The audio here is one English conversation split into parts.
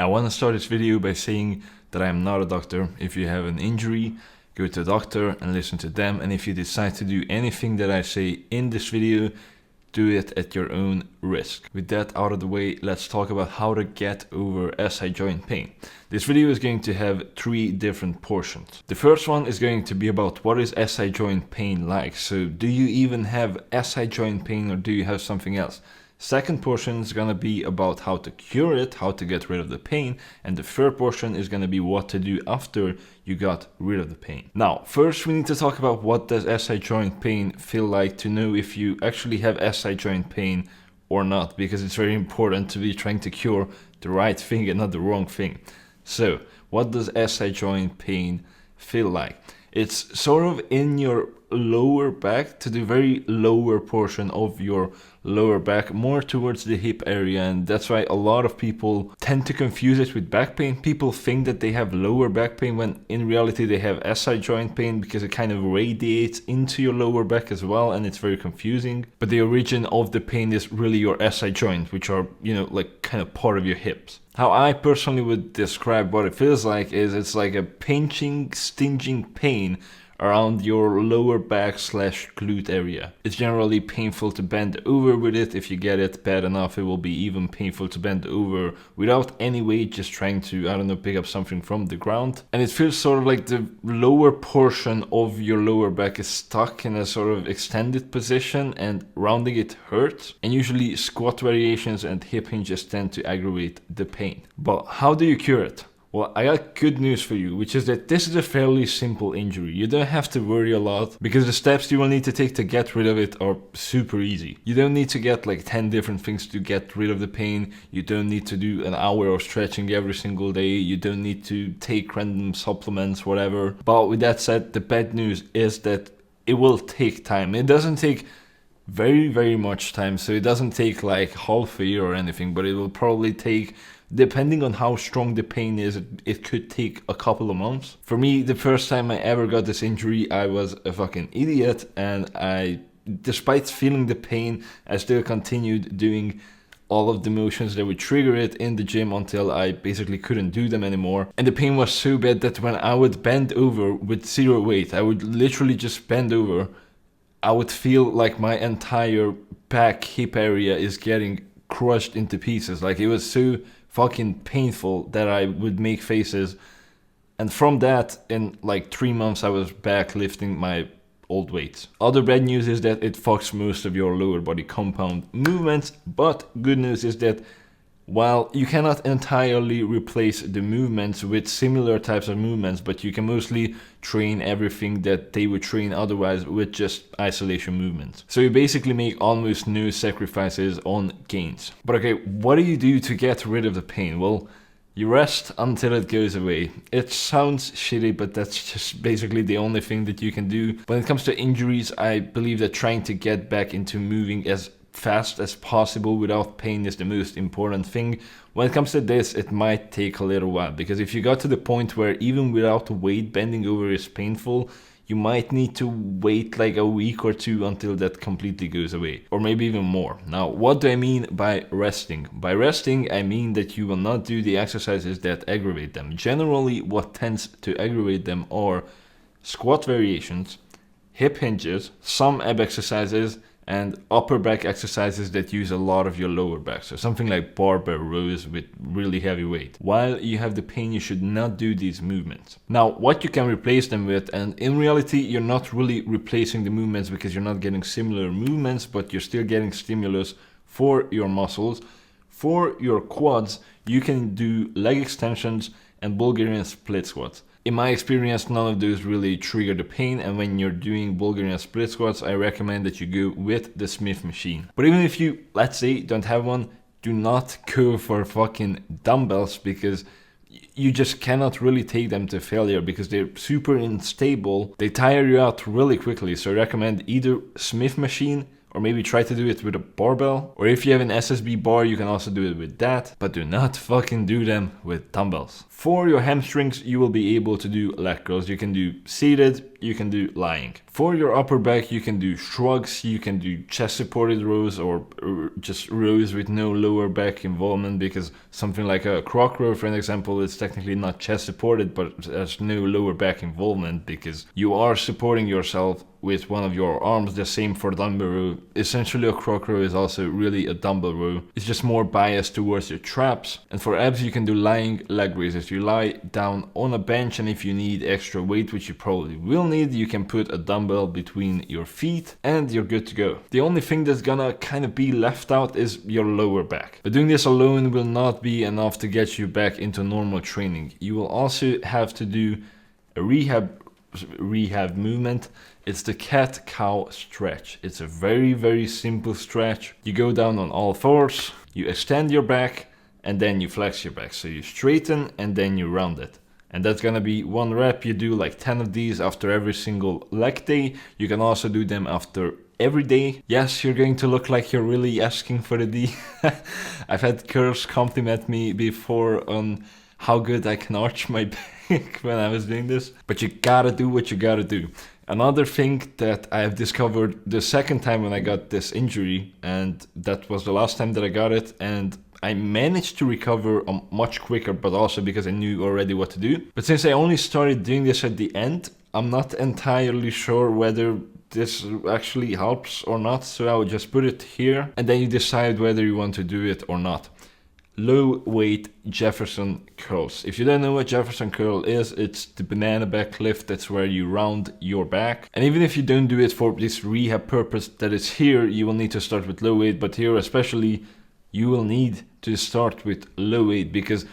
I want to start this video by saying that I am not a doctor. If you have an injury, go to a doctor and listen to them. And if you decide to do anything that I say in this video, do it at your own risk. With that out of the way, let's talk about how to get over SI joint pain. This video is going to have 3 different portions. The first one is going to be about what is SI joint pain like. So do you even have SI joint pain or do you have something else? Second portion is going to be about how to cure it, how to get rid of the pain, and the third portion is going to be what to do after you got rid of the pain. Now, first we need to talk about what does SI joint pain feel like to know if you actually have SI joint pain or not, because it's very important to be trying to cure the right thing and not the wrong thing. So, what does SI joint pain feel like? It's sort of in your lower back, to the very lower portion of your lower back, more towards the hip area, and that's why a lot of people tend to confuse it with back pain. People think that they have lower back pain when in reality they have SI joint pain, because it kind of radiates into your lower back as well, and it's very confusing. But the origin of the pain is really your SI joint, which are, like kind of part of your hips. How I personally would describe what it feels like is it's like a pinching, stinging pain around your lower back / glute area. It's generally painful to bend over with it. If you get it bad enough, it will be even painful to bend over without any weight, just trying to, pick up something from the ground. And it feels sort of like the lower portion of your lower back is stuck in a sort of extended position and rounding it hurts. And usually squat variations and hip hinges tend to aggravate the pain. But how do you cure it? Well, I got good news for you, which is that this is a fairly simple injury. You don't have to worry a lot because the steps you will need to take to get rid of it are super easy. You don't need to get like 10 different things to get rid of the pain. You don't need to do an hour of stretching every single day. You don't need to take random supplements, whatever. But with that said, the bad news is that it will take time. It doesn't take very, very much time. So it doesn't take like half a year or anything, but it will probably take, depending on how strong the pain is, it could take a couple of months. For me, the first time I ever got this injury, I was a fucking idiot, and despite feeling the pain, I still continued doing all of the motions that would trigger it in the gym until I basically couldn't do them anymore. And the pain was so bad that when I would bend over with zero weight, I would literally just bend over, I would feel like my entire back hip area is getting crushed into pieces. Like, it was so fucking painful that I would make faces. And from that, in like 3 months, I was back lifting my old weights. Other bad news is that it fucks most of your lower body compound movements, but good news is that while you cannot entirely replace the movements with similar types of movements, but you can mostly train everything that they would train otherwise with just isolation movements. So you basically make almost no sacrifices on gains. But okay, what do you do to get rid of the pain? Well, you rest until it goes away. It sounds shitty, but that's just basically the only thing that you can do. When it comes to injuries, I believe that trying to get back into moving as fast as possible without pain is the most important thing. When it comes to this, it might take a little while, because if you got to the point where even without weight bending over is painful, you might need to wait like a week or 2 until that completely goes away, or maybe even more. Now, what do I mean by resting? By resting, I mean that you will not do the exercises that aggravate them. Generally, what tends to aggravate them are squat variations, hip hinges, some ab exercises, and upper back exercises that use a lot of your lower back. So something like barbell rows with really heavy weight. While you have the pain, you should not do these movements. Now, what you can replace them with, and in reality, you're not really replacing the movements because you're not getting similar movements, but you're still getting stimulus for your muscles. For your quads, you can do leg extensions and Bulgarian split squats. In my experience, none of those really trigger the pain, and when you're doing Bulgarian split squats, I recommend that you go with the Smith machine. But even if you, let's say, don't have one, do not go for fucking dumbbells, because you just cannot really take them to failure because they're super unstable. They tire you out really quickly, so I recommend either Smith machine, or maybe try to do it with a barbell. Or if you have an SSB bar, you can also do it with that, but do not fucking do them with dumbbells. For your hamstrings, you will be able to do lat curls. You can do seated, you can do lying. For your upper back, you can do shrugs, you can do chest supported rows, or just rows with no lower back involvement, because something like a croc row, for an example, is technically not chest supported, but there's no lower back involvement because you are supporting yourself with one of your arms. The same for dumbbell row. Essentially, a croc row is also really a dumbbell row. It's just more biased towards your traps. And for abs, you can do lying leg raises. You lie down on a bench, and if you need extra weight, which you probably will need, you can put a dumbbell between your feet and you're good to go. The only thing that's gonna kind of be left out is your lower back. But doing this alone will not be enough to get you back into normal training. You will also have to do a rehab movement. It's the cat-cow stretch. It's a very, very simple stretch. You go down on all fours, you extend your back, and then you flex your back. So you straighten and then you round it. And that's gonna be 1 rep. You do like 10 of these after every single leg day. You can also do them after every day. Yes, you're going to look like you're really asking for a D. I've had girls compliment me before on how good I can arch my back when I was doing this. But you gotta do what you gotta do. Another thing that I have discovered the second time when I got this injury, and that was the last time that I got it, and I managed to recover much quicker, but also because I knew already what to do. But since I only started doing this at the end, I'm not entirely sure whether this actually helps or not, so I would just put it here, and then you decide whether you want to do it or not. Low weight Jefferson curls. If you don't know what Jefferson curl is, it's the banana back lift. That's where you round your back. And even if you don't do it for this rehab purpose that is here, you will need to start with low weight. But here especially, you will need to start with low weight, because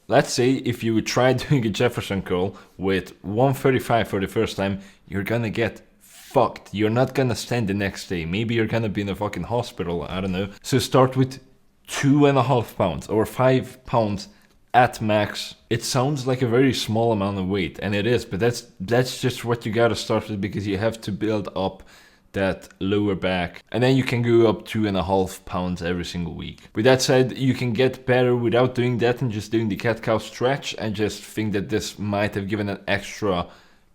let's say if you would try doing a Jefferson curl with 135 for the first time, you're gonna get fucked. You're not gonna stand the next day. Maybe you're gonna be in a fucking hospital, I don't know. So start with 2.5 pounds or 5 pounds at max. It sounds like a very small amount of weight, and it is, but that's just what you gotta start with, because you have to build up that lower back, and then you can go up 2.5 pounds every single week. With that said, you can get better without doing that and just doing the cat-cow stretch. I just think that this might have given an extra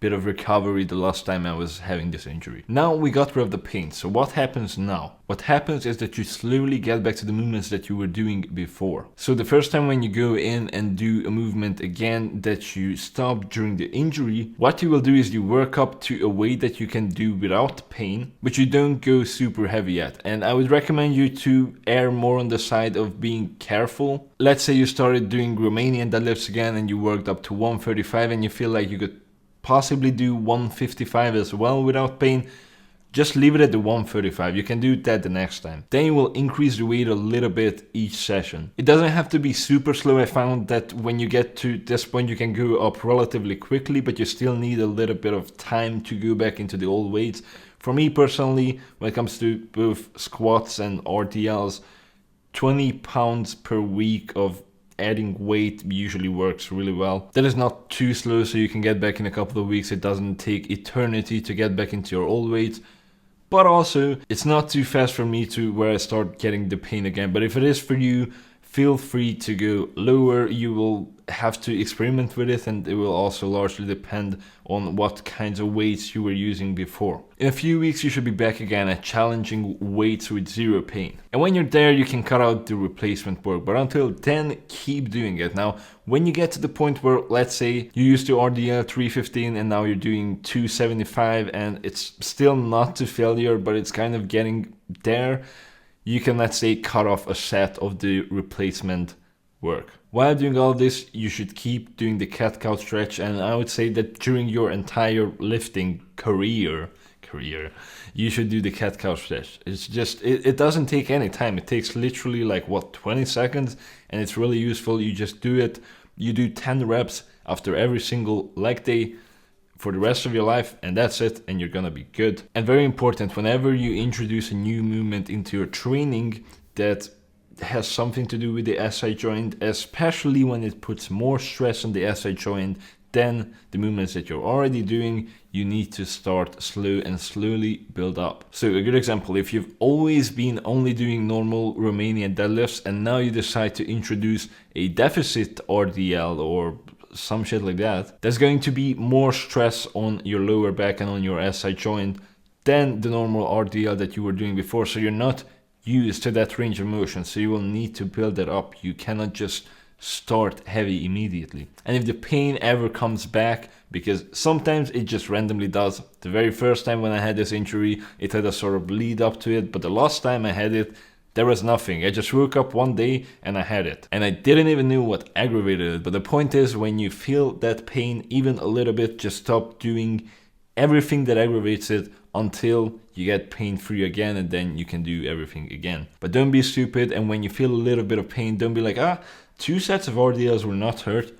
bit of recovery the last time I was having this injury. Now we got rid of the pain, so what happens now? What happens is that you slowly get back to the movements that you were doing before. So the first time when you go in and do a movement again that you stopped during the injury, what you will do is you work up to a weight that you can do without pain, but you don't go super heavy at. And I would recommend you to err more on the side of being careful. Let's say you started doing Romanian deadlifts again and you worked up to 135 and you feel like you could possibly do 155 as well without pain. Just leave it at the 135. You can do that the next time. Then you will increase the weight a little bit each session. It doesn't have to be super slow. I found that when you get to this point, you can go up relatively quickly, but you still need a little bit of time to go back into the old weights. For me personally, when it comes to both squats and RDLs, 20 pounds per week of adding weight usually works really well. That is not too slow, so you can get back in a couple of weeks. It doesn't take eternity to get back into your old weight. But also, it's not too fast for me to where I start getting the pain again. But if it is for you, feel free to go lower. You will have to experiment with it, and it will also largely depend on what kinds of weights you were using before. In a few weeks, you should be back again at challenging weights with zero pain. And when you're there, you can cut out the replacement work. But until then, keep doing it. Now, when you get to the point where, let's say, you used to RDL 315 and now you're doing 275 and it's still not to failure, but it's kind of getting there, you can, let's say, cut off a set of the replacement work. While doing all this, you should keep doing the cat-cow stretch, and I would say that during your entire lifting career, you should do the cat-cow stretch. It's just, it doesn't take any time. It takes literally like, 20 seconds, and it's really useful. You just do it. You do 10 reps after every single leg day for the rest of your life, and that's it, and you're gonna be good. And very important, whenever you introduce a new movement into your training that has something to do with the SI joint, especially when it puts more stress on the SI joint than the movements that you're already doing, you need to start slow and slowly build up. So a good example, if you've always been only doing normal Romanian deadlifts and now you decide to introduce a deficit RDL or some shit like that, there's going to be more stress on your lower back and on your SI joint than the normal RDL that you were doing before. So you're not used to that range of motion, so you will need to build that up. You cannot just start heavy immediately. And if the pain ever comes back, because sometimes it just randomly does. The very first time when I had this injury, it had a sort of lead up to it, but the last time I had it, there was nothing. I just woke up one day and I had it. And I didn't even know what aggravated it. But the point is, when you feel that pain even a little bit, just stop doing everything that aggravates it until you get pain free again, and then you can do everything again. But don't be stupid, and when you feel a little bit of pain, don't be like, 2 sets of RDLs will not hurt.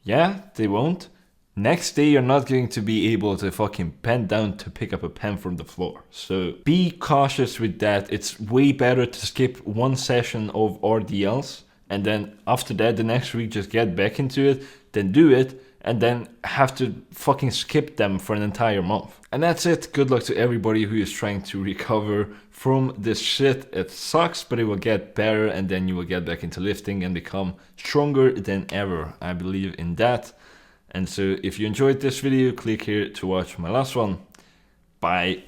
Yeah, they won't. Next day, you're not going to be able to fucking bend down to pick up a pen from the floor. So be cautious with that. It's way better to skip 1 session of RDLs, and then after that, the next week, just get back into it, then do it, and then have to fucking skip them for an entire month. And that's it. Good luck to everybody who is trying to recover from this shit. It sucks, but it will get better, and then you will get back into lifting and become stronger than ever. I believe in that. And so if you enjoyed this video, click here to watch my last one. Bye.